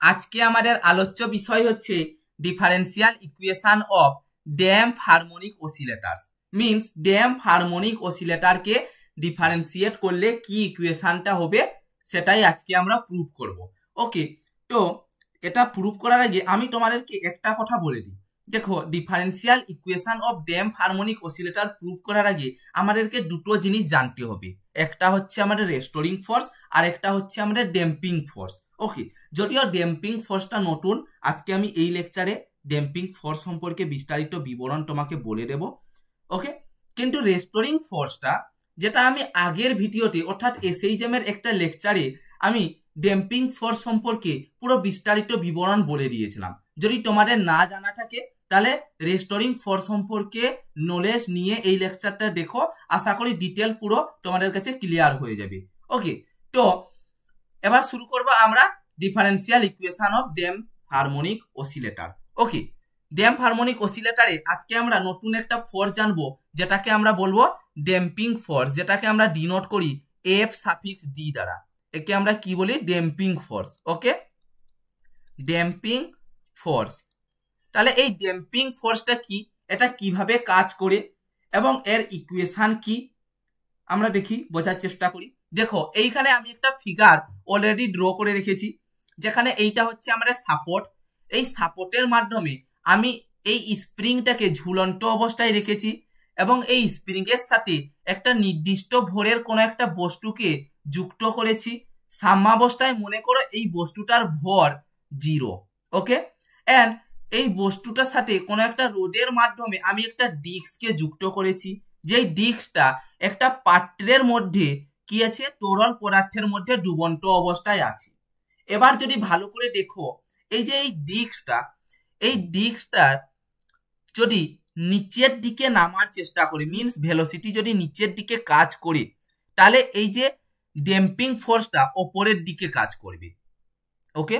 আজকে আমাদের আলোচ্য বিষয় হচ্ছে differential equation of damp harmonic oscillators. Means damp harmonic অসিলেটরকে ডিফারেন্সিয়েট করলে কি ইকুয়েশনটা হবে সেটাই আজকে আমরা প্রুভ করব। ওকে, তো এটা প্রুভ করার আগে আমি তোমাদেরকে একটা কথা বলে দিই। দেখো, differential equation of damp harmonic oscillator prove করার আগে আমাদেরকে দুটো জিনিস জানতে হবে। একটা হচ্ছে আমাদের রেস্টোরিং ফোর্স আর একটা হচ্ছে আমাদের ড্যাম্পিং ফোর্স। ওকে, যদিও ড্যাম্পিং ফোর্সটা নতুন, আজকে আমি এই লেকচারে ড্যাম্পিং ফোর্স সম্পর্কে বিস্তারিত বিবরণ তোমাকে বলে দেব। ওকে, কিন্তু রেস্টোরিং ফোর্সটা যেটা আমি আগের ভিডিওতে অর্থাৎ এসএইচএম এর একটা লেকচারে আমি ড্যাম্পিং ফোর্স সম্পর্কে পুরো বিস্তারিত বিবরণ বলে দিয়েছিলাম। যদি তোমাদের না জানা থাকে তাহলে রেস্টোরিং ফোর্স সম্পর্কে নলেজ নিয়ে এই লেকচারটা দেখো, আশা করি ডিটেল পুরো তোমাদের কাছে ক্লিয়ার হয়ে যাবে। ওকে, তো এবার শুরু করবো আমরা differential equation of damp harmonic oscillator. Okay, damp harmonic অসিলেটরে আজকে আমরা নতুন একটা ফোর্স জানবো যেটাকে আমরা বলবো ড্যাম্পিং ফোর্স, যেটাকে আমরা ডিনোট করি এফ সাফিক্স ডি দ্বারা। একে আমরা কি বলি? Damping force. Okay, damping force. তাহলে এই ড্যাম্পিং ফোর্সটা কি, এটা কিভাবে কাজ করে এবং এর ইকুয়েশন কি আমরা দেখি, বোঝার চেষ্টা করি। দেখো, এইখানে আমি একটা ফিগার অলরেডি ড্র করে রেখেছি, যেখানে এইটা হচ্ছে আমাদের সাপোর্ট। এই সাপোর্টের মাধ্যমে আমি এই স্প্রিংটাকে ঝুলন্ত অবস্থায় রেখেছি এবং এই স্প্রিং এর সাথে একটা নির্দিষ্ট ভরের কোনো একটা বস্তুকে যুক্ত করেছি। সাম্যাবস্থায় মনে করো এই বস্তুটার ভর 0। ওকে, এন্ড এই বস্তুটার সাথে কোনো একটা রোডের মাধ্যমে আমি একটা ডিস্ককে যুক্ত করেছি, যেই ডিস্কটা একটা পাত্রের মধ্যে কি আছে? তরল পদার্থের মধ্যে ডুবন্ত অবস্থায় আছে। এবার যদি ভালো করে দেখো, এই যে এই ডিস্কটার যদি নিচের দিকে নামার চেষ্টা করে, মিন্স ভেলোসিটি যদি নিচের দিকে কাজ করে, তাহলে এই যে ড্যাম্পিং ফোর্সটা ওপরের দিকে কাজ করবে। ওকে,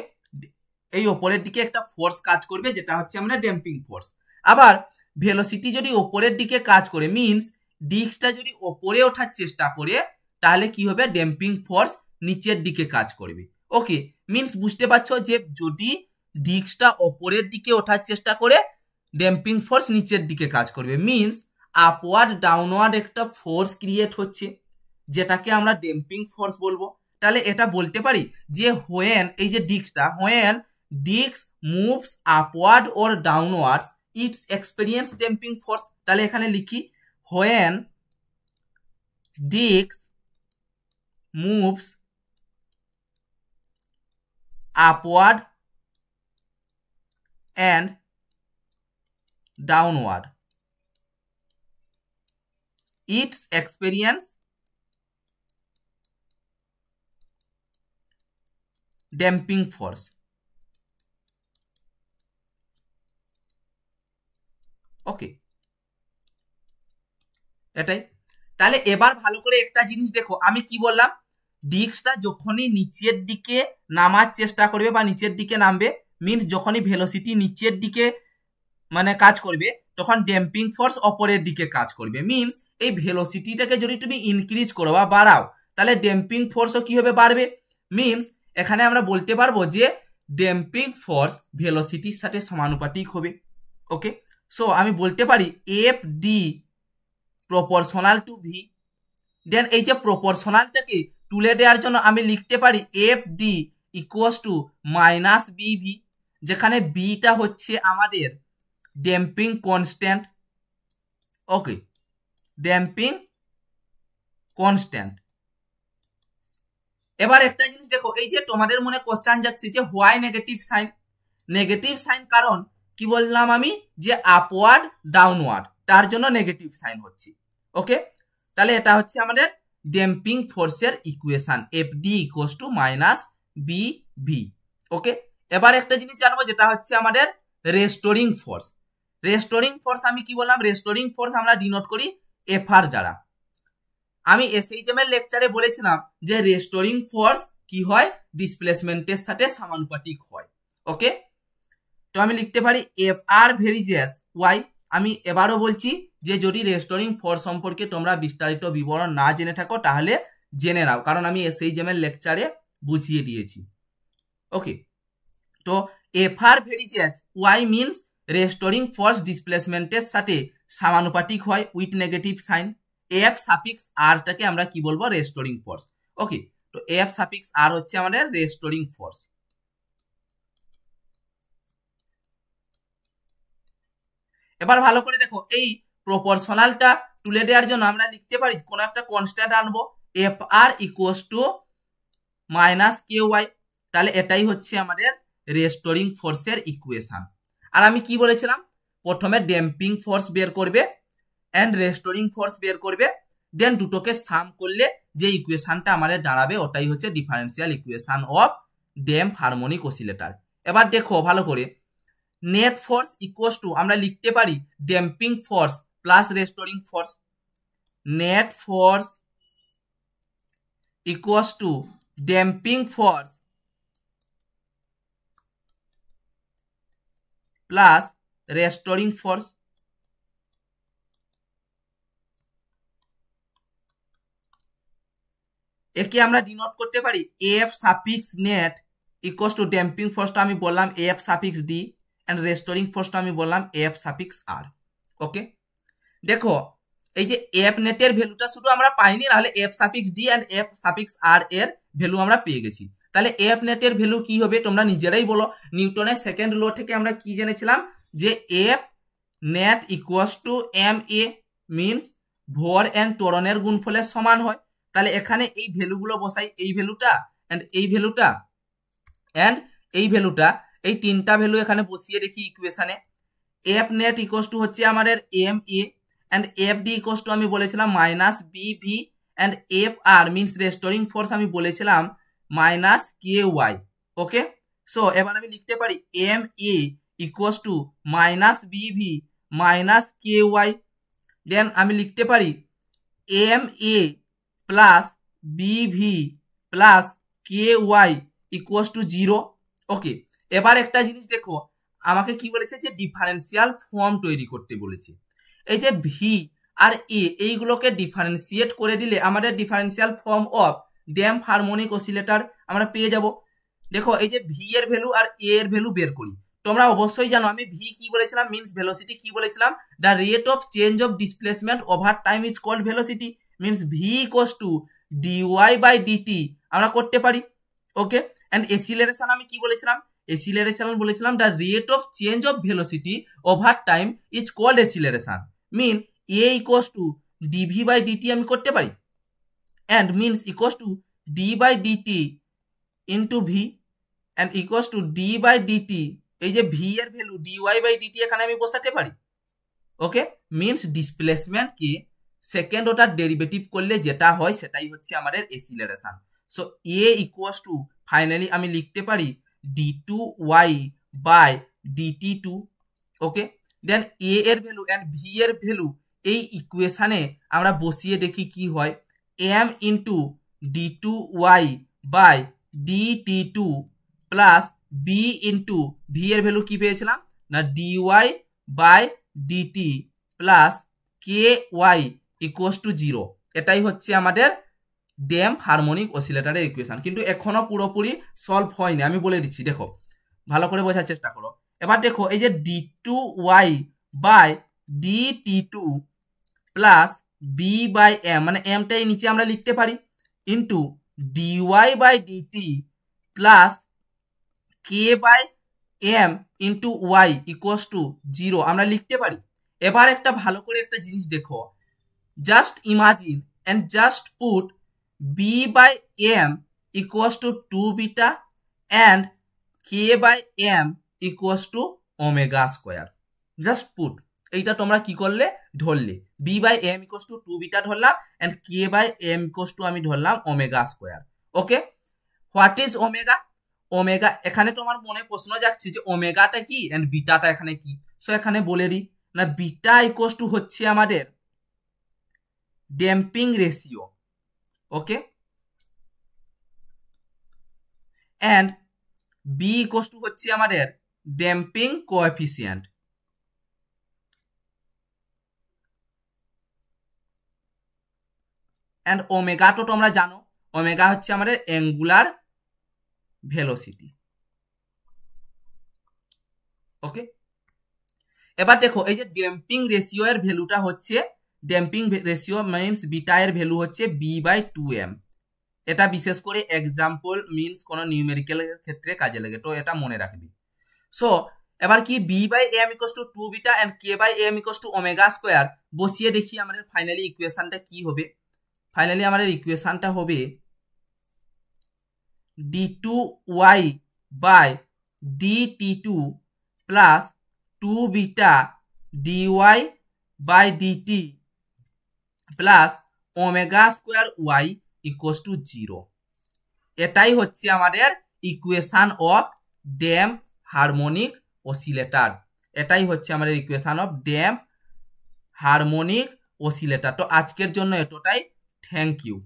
এই ওপরের দিকে একটা ফোর্স কাজ করবে, যেটা হচ্ছে আমরা ড্যাম্পিং ফোর্স। আবার ভেলোসিটি যদি ওপরের দিকে কাজ করে, মিন্স ডিস্কটা যদি ওপরে ওঠার চেষ্টা করে, তাহলে কি হবে? ড্যাম্পিং ফোর্স নিচের দিকে কাজ করবে। ওকে, মিন্স বুঝতে পারছো যে যদি ডিস্কটা ওপরের দিকে ওঠার চেষ্টা করে, ড্যাম্পিং ফোর্স নিচের দিকে কাজ করবে। মিন্স আপওয়ার্ড ডাউনওয়ার্ড একটা ফোর্স ক্রিয়েট হচ্ছে, যেটাকে আমরা ড্যাম্পিং ফোর্স বলবো। তাহলে এটা বলতে পারি যে হোয়েন এই যে ডিস্কটা, when disc moves upward or downwards it's experience damping force. তাহলে এখানে লিখি when disc moves upward and downward its experience damping force। Okay, এটাই। তাহলে এবার ভালো করে একটা জিনিস দেখো, আমি কি বললাম? ডিস্কটা যখনই নিচের দিকে নামার চেষ্টা করবে বা নিচের দিকে নামবে, মিন্স যখনই ভেলোসিটি নিচের দিকে মানে কাজ করবে, তখন ড্যাম্পিং ফোর্স অপরের দিকে কাজ করবে। মিন্স এই ভেলোসিটিটাকে যদি তুমি ইনক্রিজ করো বা বাড়াও, তাহলে ড্যাম্পিং ফোর্সও কি হবে? বাড়বে। মিন্স এখানে আমরা বলতে পারবো যে ড্যাম্পিং ফোর্স ভেলোসিটির সাথে সমানুপাতিক হবে। ওকে, সো আমি বলতে পারি F D proportional to V. Then এই যে প্রপোর্শনালটাকে তুলে দেওয়ার জন্য আমি লিখতে পারি F D equals to minus B V, যেখানে বিটা হচ্ছে আমাদের damping constant. Okay, damping constant. এবার একটা জিনিস দেখো, এই যে তোমাদের মনে কোশ্চেন যাচ্ছে যে why negative sign. Negative sign কারণ কি বললাম আমি? যে আপওয়ার্ড ডাউনওয়ার্ড, তার জন্য নেগেটিভ সাইন হচ্ছে। ওকে, তাহলে এটা হচ্ছে আমাদের ড্যাম্পিং ফোর্সের equation, F D equals to minus B V. Okay, এবার একটা জিনিস জানবো, যেটা হচ্ছে আমাদের রেস্টোরিং ফোর্স। রেস্টোরিং ফোর্স আমি কি বললাম? রেস্টোরিং ফোর্স আমরা ডিনোট করি এফ আর দ্বারা। আমি এসএইচএম এর লেকচারে বলেছিলাম যে রেস্টোরিং ফোর্স কি হয়? ডিসপ্লেসমেন্টের সাথে সমানুপাতিক হয়। ওকে, তো আমি লিখতে পারি এফ আর ভেরিজেস ওয়াই। আমি এবারও বলছি যে যদি রেস্টোরিং ফোর্স সম্পর্কে তোমরা বিস্তারিত বিবরণ না জেনে থাকো তাহলে জেনে নাও, কারণ আমি এসএইচএম এর লেকচারে বুঝিয়ে দিয়েছি। ওকে, তো F R varies Y means restoring force ডিসপ্লেসমেন্টের সাথে সমানুপাতিক হয় with negative sign. F suffix আরটাকে আমরা কি বলবো, রেস্টোরিং ফোর্স। ওকে, তো এফ সাফিক্স আর হচ্ছে আমাদের রেস্টোরিং ফোর্স। এবার ভালো করে দেখো, এই প্রপোর্শনালটা তুলে দেওয়ার জন্য আমরা লিখতে পারি কোন একটা কনস্ট্যান্ট আনবো, F R equals to minus K Y. তাহলে এটাই হচ্ছে আমাদের রেস্টোরিং ফোর্সের ইকুয়েশন। আর আমি কি বলেছিলাম, প্রথমে ড্যাম্পিং ফোর্স বের করবে এন্ড রেস্টোরিং ফোর্স বের করবে, দেন দুটোকে সাম করলে যে ইকুয়েশনটা আমাদের দাঁড়াবে ওটাই হচ্ছে differential equation of damp harmonic oscillator. এবার দেখো ভালো করে, নেট ফোর্স ইকুয়ালস টু আমরা লিখতে পারি damping force plus restoring force. Net force equals to damping force plus restoring force. একে আমরা ডিনোট করতে পারি F suffix net equals to damping ফোর্সটা আমি বললাম F suffix D and restoring ফোর্সটা আমি বললাম এফ সাফিক্স আর। ওকে, দেখো এই যে এফ নেটের ভ্যালুটা শুধু আমরা পাইনি, নাহলে F suffix D and F suffix R এর ভ্যালু আমরা পেয়ে গেছি। তাহলে এফ নেটের ভ্যালু কি হবে তোমরা নিজেরাই বলো। নিউটনের সেকেন্ড ল থেকে আমরা কি জেনেছিলাম যে F net equals to M A means ভর এন্ড ত্বরণের গুণফলের সমান হয়। তাহলে এখানে এই ভ্যালুগুলো বসাই, এই ভ্যালুটা এন্ড এই ভ্যালুটা এন্ড এই ভ্যালুটা, এই তিনটা ভ্যালু এখানে বসিয়ে রেখি ইকুয়েশনে। এফ নেট ইকুয়ালস টু হচ্ছে আমাদের M A and F D equals to আমি বলেছিলাম minus B V and F R means restoring force আমি বলেছিলাম minus K Y. Okay, so এবার আমি লিখতে পারি M A equals to minus B V minus K Y. Then আমি লিখতে পারি M A plus B V plus K Y equals to 0। Okay, এবার একটা জিনিস দেখো, আমাকে কি বলেছে যে ডিফারেন্সিয়াল ফর্ম তৈরি করতে বলেছে। এই যে ভি আর এ এইগুলোকে ডিফারেন্সিয়েট করে দিলে আমাদের differential form of damp harmonic oscillator আমরা পেয়ে যাব। দেখো এই যে ভি এর ভ্যালু আর এ এর ভ্যালু বের করি। তোমরা অবশ্যই জানো আমি ভি কি বলেছিলাম, মিনস ভেলোসিটি কি বলেছিলাম, the rate of change of displacement over time is called velocity, means V equals to D Y by D T আমরা করতে পারি। ওকে, এন্ড এসিলারেশন আমি কি বলেছিলাম, এসিলারেশন বলেছিলাম the rate of change of velocity over time is called acceleration, mean A equals to D V by D T আমি করতে পারি and means equals to D by D T into V and equals to D by D T, এই যে V এর value dy by DT এখানে আমি বসাতে পারি। ওকে, মিনস ডিসপ্লেসমেন্ট কি সেকেন্ড অর্ডার ডেরিভেটিভ করলে যেটা হয় সেটাই হচ্ছে আমাদের acceleration. So A equals to finally আমি লিখতে পারি D two Y by D T two. Okay, then A এর ভ্যালু এন্ড ভি এর ভ্যালু এই ইকুয়েশনে আমরা বসিয়ে দেখি কি হয়, M into D two Y by D T two plus B into V এর ভ্যালু কি পেয়েছিলাম না D Y by D T plus K Y equals to 0। এটাই হচ্ছে আমাদের ড্যাম্প হারমোনিক অসিলেটরের ইকুয়েশন। কিন্তু এখনো পুরোপুরি সলভ হয়নি, আমি বলে দিচ্ছি, দেখো ভালো করে বোঝার চেষ্টা করো। এবার দেখো এই যে D two Y by D T two plus B by M, মানে এমটাই নিচে আমরা লিখতে পারি, into D Y by D T plus K by M into Y equals to 0 আমরা লিখতে পারি। এবার একটা ভালো করে একটা জিনিস দেখো, just imagine and just put B by M equals to 2 beta and K by M equals to omega square. Just put, এইটা তোমরা কি করলে ধরলে, B by M equals to 2 beta ধরলাম and K by M equals to আমি ধরলাম omega square. Okay, what is omega? Omega এখানে তোমার মনে প্রশ্ন যাচ্ছে যে ওমেগাটা কি এন্ড বিটাটা এখানে কি। সো এখানে বলে দিই না, বিটা ইকুয়ালস টু হচ্ছে আমাদের damping ratio. Okay, and B equals to হচ্ছে আমাদের ড্যাম্পিং কোএফিসিয়েন্ট। এন্ড ওমেগা তো তোমরা জানো, ওমেগা হচ্ছে আমাদের অ্যাঙ্গুলার ভেলোসিটি। ওকে, এবার দেখো এই যে ড্যাম্পিং রেশিও এর ভ্যালুটা হচ্ছে, ড্যাম্পিং রেশিও মিন্স বিটা এর ভ্যালু হচ্ছে b/2m। এটা বিশেষ করে এক্সাম্পল মিন্স কোন নিউমেরিক্যাল ক্ষেত্রে কাজে লাগে, তো এটা মনে রাখবি। সো এবার কি b/m = 2 beta and k/m = omega square বসিয়ে দেখি আমাদের ফাইনালি ইকুয়েশনটা কি হবে। ফাইনালি আমাদের ইকুয়েশনটা হবে d2y by dt2 plus 2 beta dy by dt plus omega square y = 0। এটাই হচ্ছে আমাদের equation of damp harmonic oscillator. এটাই হচ্ছে আমাদের equation of damp harmonic oscillator. তো আজকের জন্য এতটাই, থ্যাংক ইউ।